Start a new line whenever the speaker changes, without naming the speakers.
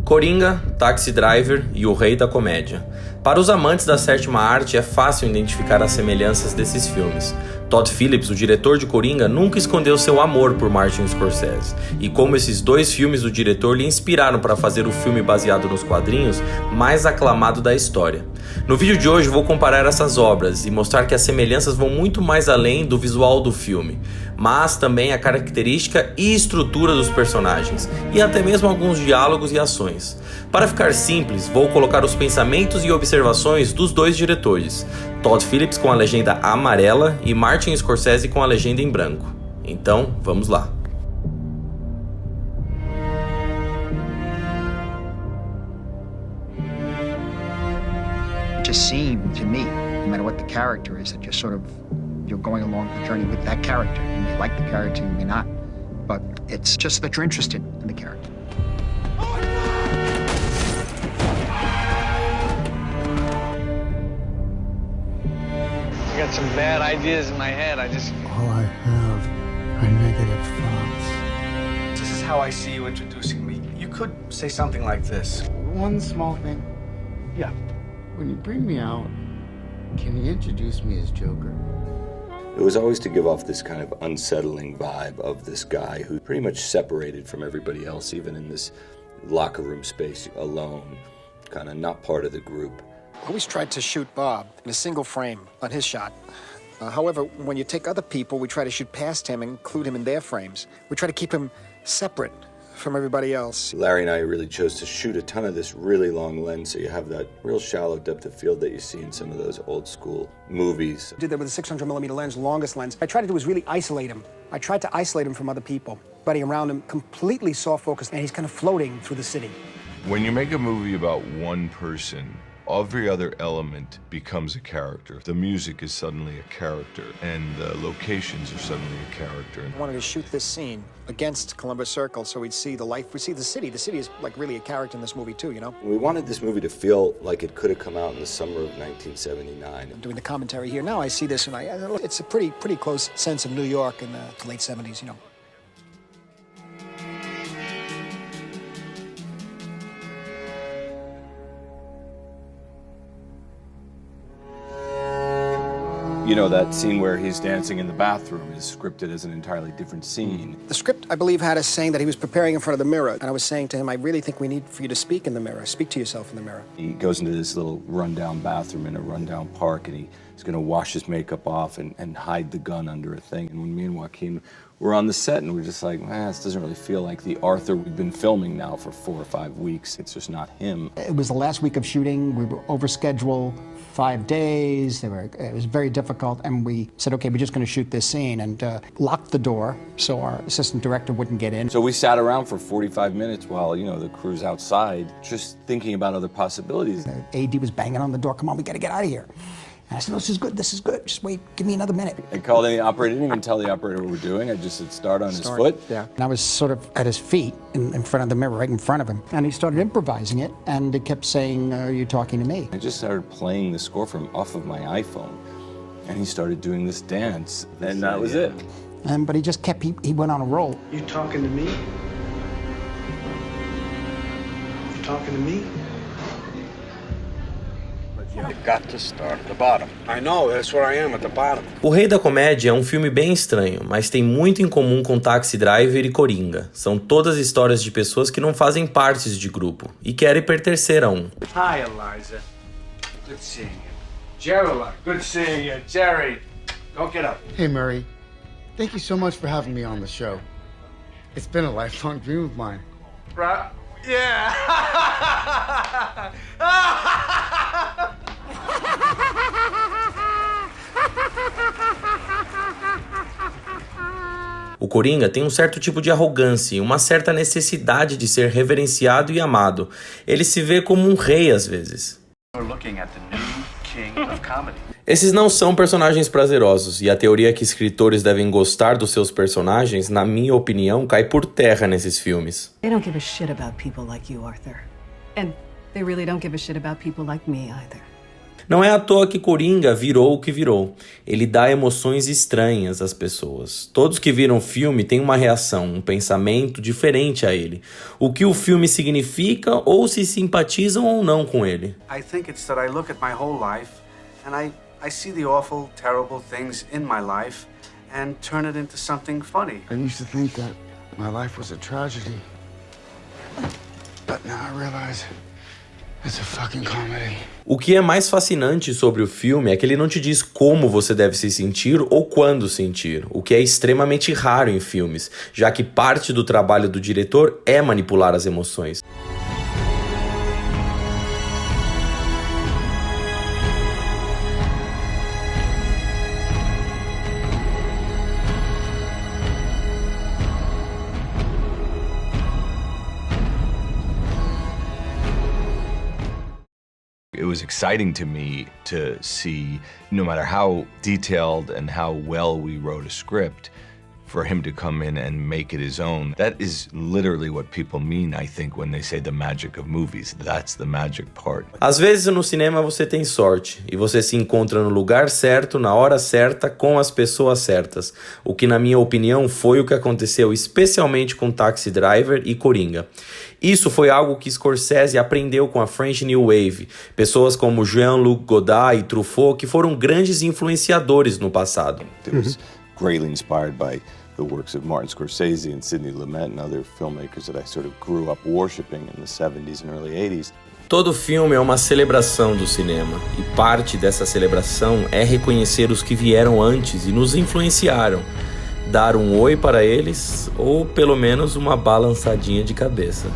Coringa, Taxi Driver e o Rei da Comédia. Para os amantes da sétima arte, é fácil identificar as semelhanças desses filmes. Todd Phillips, o diretor de Coringa, nunca escondeu seu amor por Martin Scorsese, e como esses dois filmes do diretor lhe inspiraram para fazer o filme baseado nos quadrinhos mais aclamado da história. No vídeo de hoje vou comparar essas obras e mostrar que as semelhanças vão muito mais além do visual do filme, mas também a característica e estrutura dos personagens, e até mesmo alguns diálogos e ações. Para ficar simples, vou colocar os pensamentos e observações dos dois diretores, Todd Phillips com a legenda amarela e Martin Scorsese com a legenda em branco. Então, vamos lá.
It just seemed to me, no matter what the character is, that you're going along the journey with that character. You may like the character, you may not, but it's just that you're interested in the character.
I got some bad ideas in my head.
All I have are negative thoughts.
This is how I see you introducing me. You could say something like this.
One small thing.
Yeah.
When you bring me out, can you introduce me as Joker?
It was always to give off this kind of unsettling vibe of this guy who pretty much separated from everybody else, even in this locker room space, alone, kind of not part of the group.
I always tried to shoot Bob in a single frame on his shot. However, when you take other people, we try to shoot past him and include him in their frames. We try to keep him separate from everybody else.
Larry and I really chose to shoot a ton of this really long lens, so you have that real shallow depth of field that you see in some of those old school movies.
I did that with a 600mm lens, longest lens. I tried to do is really isolate him. I tried to isolate him from other people. Everybody around him completely soft focused, and he's kind of floating through the city.
When you make a movie about one person, every other element becomes a character. The music is suddenly a character, and the locations are suddenly a character.
I wanted to shoot this scene against Columbus Circle so we'd see the life, we see the city. The city is like really a character in this movie too, you know?
We wanted this movie to feel like it could have come out in the summer of 1979.
I'm doing the commentary here now. I see this and it's a pretty close sense of New York in the late 70s, you know?
You know, that scene where he's dancing in the bathroom is scripted as an entirely different scene.
The script, I believe, had us saying that he was preparing in front of the mirror. And I was saying to him, I really think we need for you to speak in the mirror. Speak to yourself in the mirror.
He goes into this little rundown bathroom in a rundown park, and he's going to wash his makeup off and hide the gun under a thing. And when me and Joaquin were on the set, and we're just like, man, this doesn't really feel like the Arthur we've been filming now for 4 or 5 weeks. It's just not him.
It was the last week of shooting. We were over schedule 5 days. It was very difficult, and we said, okay, we're just going to shoot this scene, and locked the door so our assistant director wouldn't get in.
So we sat around for 45 minutes while, you know, the crew's outside, just thinking about other possibilities.
The AD was banging on the door, come on, we got to get out of here. And I said, no, this is good, just wait, give me another minute.
I called in the operator, didn't even tell the operator what we're doing. I just said start on his foot.
Yeah. And I was sort of at his feet in front of the mirror, right in front of him. And he started improvising it, and it kept saying, are you talking to me?
I just started playing the score from off of my iPhone, and he started doing this dance, and that was it.
But he just kept, he went on a roll.
You talking to me? You talking to me?
You've got to start at the bottom.
I know, that's where I am, at the bottom.
O Rei da Comédia é um filme bem estranho, mas tem muito em comum com Taxi Driver e Coringa. São todas histórias de pessoas que não fazem parte de grupo e querem pertencer a um.
Hi, Eliza. Good seeing you. Jerry, good seeing you. Jerry, don't get up.
Hey, Murray. Thank you so much for having me on the show. It's been a lifelong dream of mine.
Right? Yeah.
O Coringa tem um certo tipo de arrogância e uma certa necessidade de ser reverenciado e amado. Ele se vê como um rei às vezes. Esses não são personagens prazerosos, e a teoria que escritores devem gostar dos seus personagens, na minha opinião, cai por terra nesses filmes.
They don't give a shit about people like you, Arthur. And they really don't give a shit about people like me either.
Não é à toa que Coringa virou o que virou. Ele dá emoções estranhas às pessoas. Todos que viram o filme têm uma reação, um pensamento diferente a ele. O que o filme significa ou se simpatizam ou não com ele.
I think it's that I look at my whole life and I see the awful, terrible things in my life and turn it into something funny.
I used to think that my life was a tragedy. But now I realize it's a fucking comedy.
O que é mais fascinante sobre o filme é que ele não te diz como você deve se sentir ou quando sentir, o que é extremamente raro em filmes, já que parte do trabalho do diretor é manipular as emoções.
It was exciting to me to see, no matter how detailed and how well we wrote a script, for him to come in and make it his own. That is literally what people mean, I think, when they say the magic of movies. That's the magic part.
Às vezes no cinema você tem sorte e você se encontra no lugar certo, na hora certa, com as pessoas certas. O que, na minha opinião, foi o que aconteceu especialmente com Taxi Driver e Coringa. Isso foi algo que Scorsese aprendeu com a French New Wave. Pessoas como Jean-Luc Godard e Truffaut que foram grandes influenciadores no passado.
It was greatly inspired by the works of Martin Scorsese and Sidney Lumet and other filmmakers that I sort of grew up worshiping in the 70s and early 80s.
Todo filme é uma celebração do cinema, e parte dessa celebração é reconhecer os que vieram antes e nos influenciaram, dar um oi para eles ou pelo menos uma balançadinha de cabeça.